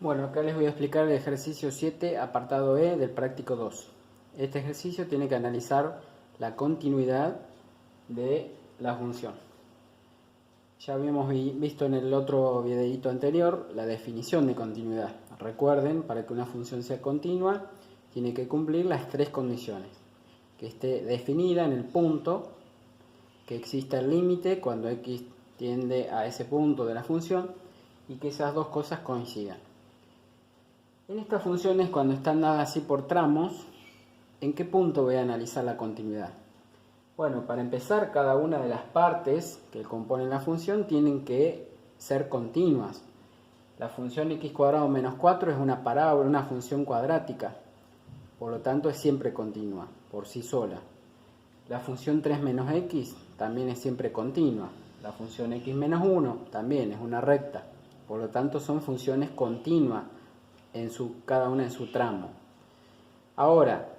Bueno, acá les voy a explicar el ejercicio 7, apartado E del práctico 2. Este ejercicio tiene que analizar la continuidad de la función. Ya habíamos visto en el otro videito anterior la definición de continuidad. Recuerden, para que una función sea continua, tiene que cumplir las tres condiciones. Que esté definida en el punto, que exista el límite cuando x tiende a ese punto de la función y que esas dos cosas coincidan. En estas funciones, cuando están dadas así por tramos, ¿en qué punto voy a analizar la continuidad? Bueno, para empezar, cada una de las partes que componen la función tienen que ser continuas. La función x cuadrado menos 4 es una parábola, una función cuadrática, por lo tanto es siempre continua, por sí sola. La función 3 menos x también es siempre continua. La función x menos 1 también es una recta, por lo tanto son funciones continuas, cada una en su tramo. Ahora,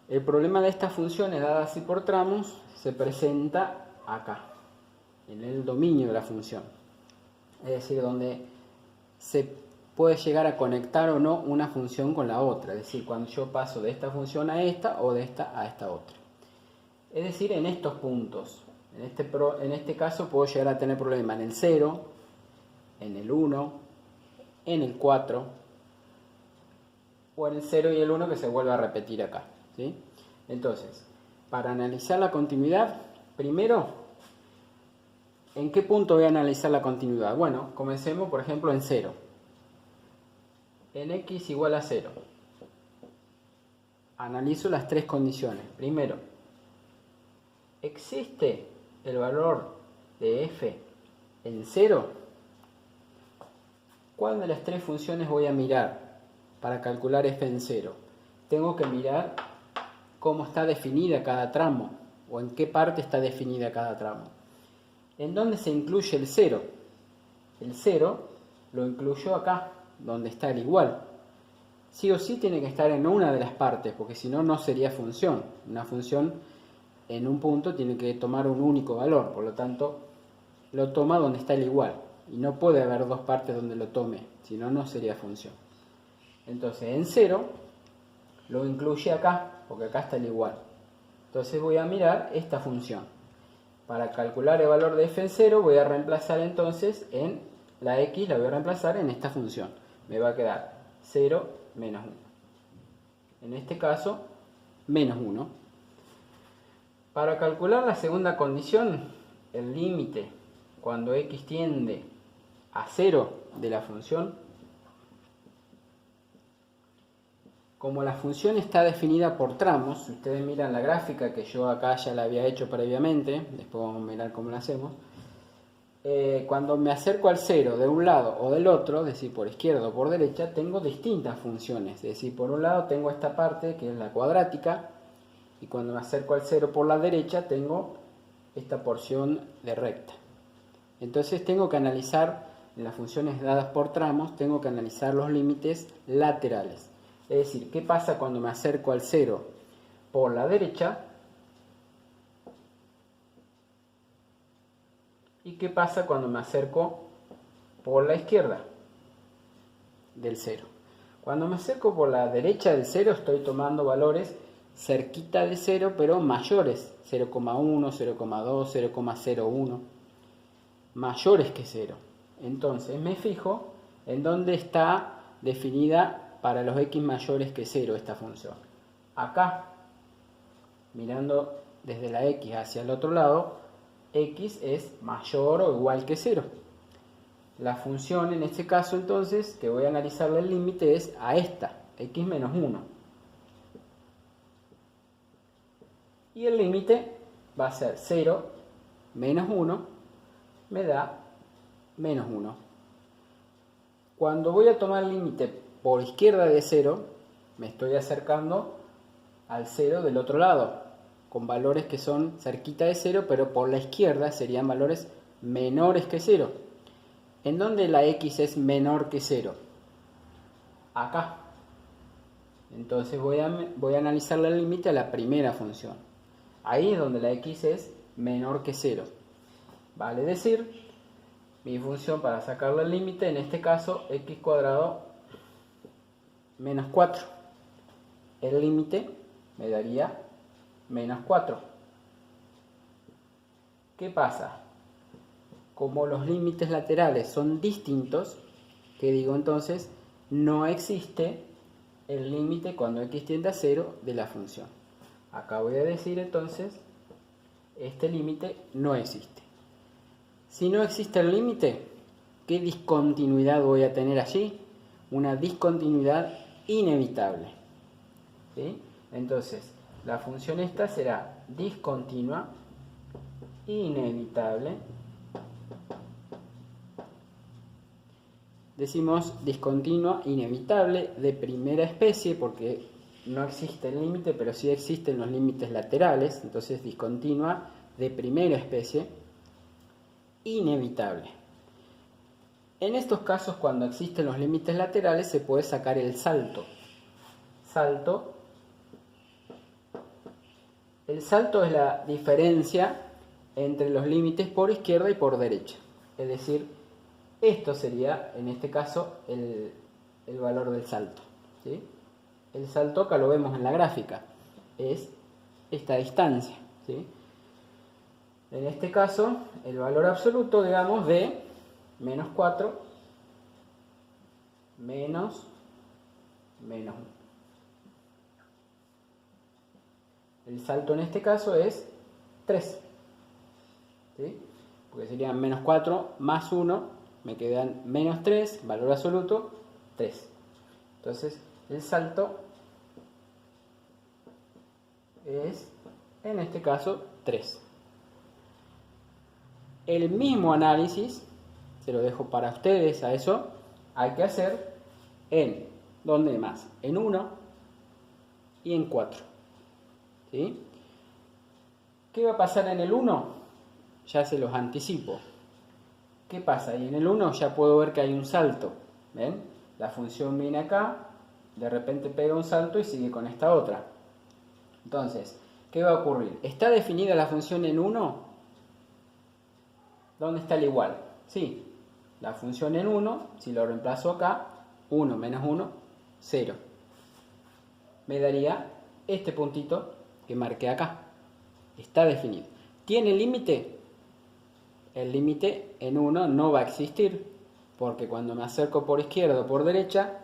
el problema de estas funciones dadas así por tramos se presenta acá, en el dominio de la función. Es decir, donde se puede llegar a conectar o no una función con la otra. Es decir, cuando yo paso de esta función a esta o de esta a esta otra. Es decir, en estos puntos. En este caso puedo llegar a tener problema en el 0, en el 1, en el 4 o en el 0 y el 1 que se vuelve a repetir acá, ¿sí? Entonces, para analizar la continuidad, primero, ¿en qué punto voy a analizar la continuidad? Bueno, comencemos por ejemplo en 0. En x igual a 0. Analizo las tres condiciones. Primero, ¿existe el valor de f en 0? ¿Cuál de las tres funciones voy a mirar para calcular f en 0? Tengo que mirar cómo está definida cada tramo o en qué parte está definida cada tramo. ¿En dónde se incluye el 0? El 0 lo incluyo acá, donde está el igual. Sí o sí tiene que estar en una de las partes, porque si no, no sería función. Una función en un punto tiene que tomar un único valor, por lo tanto, lo toma donde está el igual. Y no puede haber dos partes donde lo tome, si no, no sería función. Entonces, en 0 lo incluye acá, porque acá está el igual. Entonces voy a mirar esta función. Para calcular el valor de f en 0 voy a reemplazar entonces en la x, la voy a reemplazar en esta función. Me va a quedar 0 menos 1. En este caso, menos 1. Para calcular la segunda condición, el límite cuando x tiende a 0 de la función, como la función está definida por tramos, si ustedes miran la gráfica que yo acá ya la había hecho previamente, después vamos a mirar cómo la hacemos, cuando me acerco al 0 de un lado o del otro, es decir, por izquierda o por derecha, tengo distintas funciones. Es decir, por un lado tengo esta parte que es la cuadrática, y cuando me acerco al 0 por la derecha tengo esta porción de recta. Entonces tengo que analizar, en las funciones dadas por tramos, tengo que analizar los límites laterales. Es decir, ¿qué pasa cuando me acerco al 0 por la derecha? ¿Y qué pasa cuando me acerco por la izquierda del 0? Cuando me acerco por la derecha del 0 estoy tomando valores cerquita de 0, pero mayores, 0,1, 0,2, 0,01, mayores que 0. Entonces me fijo en dónde está definida para los x mayores que 0 esta función. Acá, mirando desde la x hacia el otro lado, x es mayor o igual que 0. La función en este caso entonces que voy a analizarle el límite es a esta, x menos 1. Y el límite va a ser 0 menos 1 me da menos 1. Cuando voy a tomar el límite por izquierda de 0, me estoy acercando al 0 del otro lado, con valores que son cerquita de 0, pero por la izquierda serían valores menores que 0. ¿En dónde la x es menor que 0? Acá. Entonces voy a analizarle el límite a la primera función. Ahí es donde la x es menor que 0. Vale decir mi función para sacarle el límite, en este caso x cuadrado menos 4. El límite me daría menos 4. ¿Qué pasa? Como los límites laterales son distintos, ¿qué digo entonces? No existe el límite cuando x tiende a 0 de la función. Acá voy a decir entonces, este límite no existe. Si no existe el límite, ¿qué discontinuidad voy a tener allí? Una discontinuidad inevitable. ¿Sí? Entonces, la función esta será discontinua, inevitable. Decimos discontinua, inevitable, de primera especie, porque no existe el límite, pero sí existen los límites laterales. Entonces, discontinua, de primera especie, inevitable. En estos casos, cuando existen los límites laterales, se puede sacar el salto. El salto es la diferencia entre los límites por izquierda y por derecha. Es decir, esto sería, en este caso, el valor del salto. ¿Sí? El salto, acá lo vemos en la gráfica, es esta distancia. ¿Sí? En este caso, el valor absoluto, digamos, de menos 4 menos 1. El salto en este caso es 3. ¿Sí? Porque serían menos 4 más 1, me quedan menos 3, valor absoluto, 3. Entonces, el salto es, en este caso, 3. El mismo análisis, se lo dejo para ustedes a eso, hay que hacer en, ¿dónde más? En 1 y en 4. ¿Sí? ¿Qué va a pasar en el 1? Ya se los anticipo. ¿Qué pasa? Y en el 1 ya puedo ver que hay un salto. ¿Ven? La función viene acá, de repente pega un salto y sigue con esta otra. Entonces, ¿qué va a ocurrir? ¿Está definida la función en 1? ¿Dónde está el igual? Sí, la función en 1, si lo reemplazo acá, 1 menos 1, 0. Me daría este puntito que marqué acá. Está definido. ¿Tiene límite? El límite en 1 no va a existir, porque cuando me acerco por izquierda o por derecha,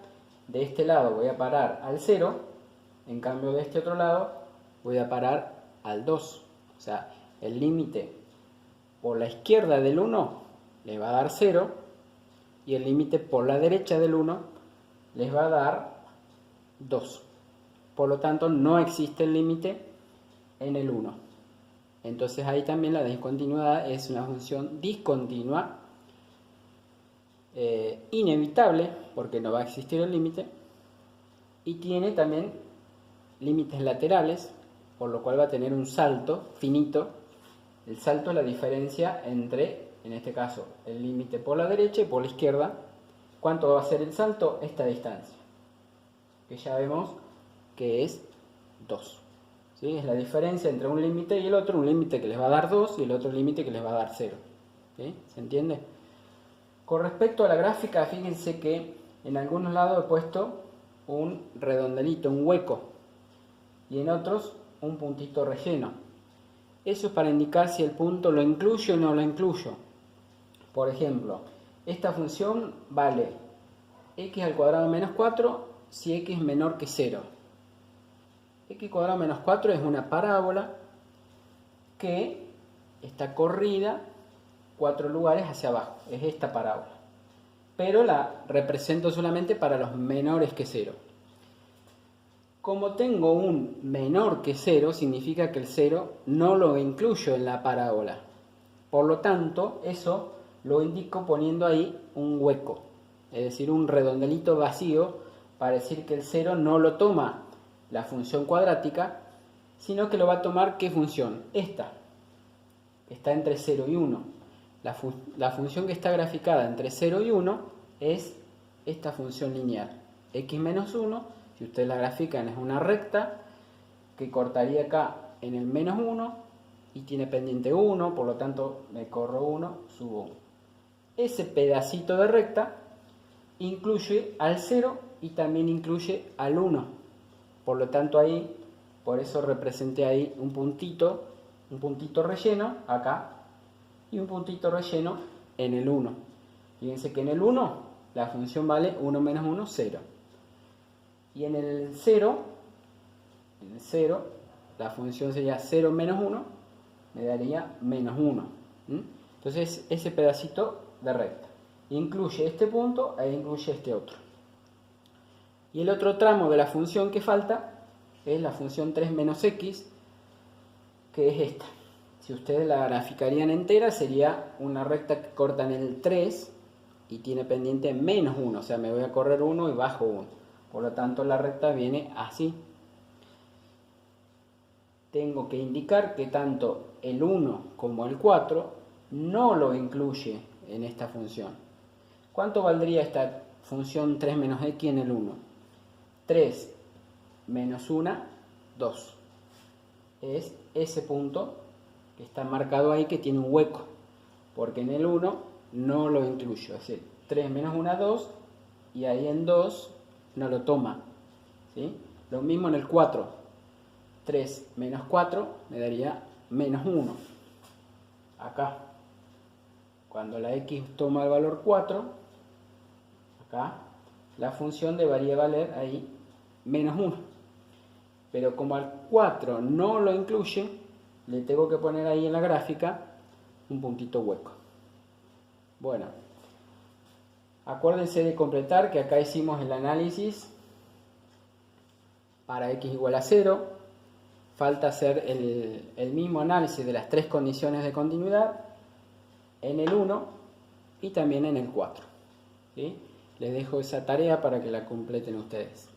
de este lado voy a parar al 0, en cambio de este otro lado voy a parar al 2. O sea, el límite por la izquierda del 1 le va a dar 0 y el límite por la derecha del 1 les va a dar 2. Por lo tanto, no existe el límite en el 1. Entonces ahí también la discontinuidad es una función discontinua, inevitable, porque no va a existir el límite, y tiene también límites laterales, por lo cual va a tener un salto finito. El salto es la diferencia entre, en este caso, el límite por la derecha y por la izquierda. ¿Cuánto va a ser el salto? Esta distancia, que ya vemos que es 2. ¿Sí? Es la diferencia entre un límite y el otro, un límite que les va a dar 2 y el otro límite que les va a dar 0. ¿Sí? ¿Se entiende? Con respecto a la gráfica, fíjense que en algunos lados he puesto un redondelito, un hueco, y en otros un puntito relleno. Eso es para indicar si el punto lo incluyo o no lo incluyo. Por ejemplo, esta función vale x al cuadrado menos 4 si x es menor que 0. X cuadrado menos 4 es una parábola que está corrida 4 lugares hacia abajo. Es esta parábola. Pero la represento solamente para los menores que 0. Como tengo un menor que 0, significa que el 0 no lo incluyo en la parábola. Por lo tanto, eso lo indico poniendo ahí un hueco. Es decir, un redondelito vacío para decir que el 0 no lo toma la función cuadrática, sino que lo va a tomar ¿qué función? Esta, que está entre 0 y 1. La función que está graficada entre 0 y 1 es esta función lineal, x menos 1. Si ustedes la grafican, es una recta que cortaría acá en el menos 1 y tiene pendiente 1, por lo tanto me corro 1, subo 1. ese pedacito de recta incluye al 0 y también incluye al 1. Por lo tanto ahí, por eso representé ahí un puntito relleno acá y un puntito relleno en el 1. Fíjense que en el 1 la función vale 1 menos 1, 0. Y en el 0, la función sería 0 menos 1, me daría menos 1. Entonces ese pedacito de recta incluye este punto e incluye este otro. Y el otro tramo de la función que falta es la función 3 menos x, que es esta. Si ustedes la graficarían entera, sería una recta que corta en el 3 y tiene pendiente menos 1, o sea, me voy a correr 1 y bajo 1. Por lo tanto, la recta viene así. Tengo que indicar que tanto el 1 como el 4 no lo incluye en esta función. ¿Cuánto valdría esta función 3 menos x en el 1? 3 menos 1, 2. Es ese punto que está marcado ahí que tiene un hueco, porque en el 1 no lo incluyo. Es decir, 3 menos 1, 2, y ahí en 2 no lo toma, ¿sí? Lo mismo en el 4. 3 menos 4 me daría menos 1. Acá, cuando la x toma el valor 4, acá, la función debería valer ahí menos 1. Pero como al 4 no lo incluye, le tengo que poner ahí en la gráfica un puntito hueco. Bueno, acuérdense de completar que acá hicimos el análisis para x igual a 0. Falta hacer el mismo análisis de las tres condiciones de continuidad en el 1 y también en el 4. ¿Sí? Les dejo esa tarea para que la completen ustedes.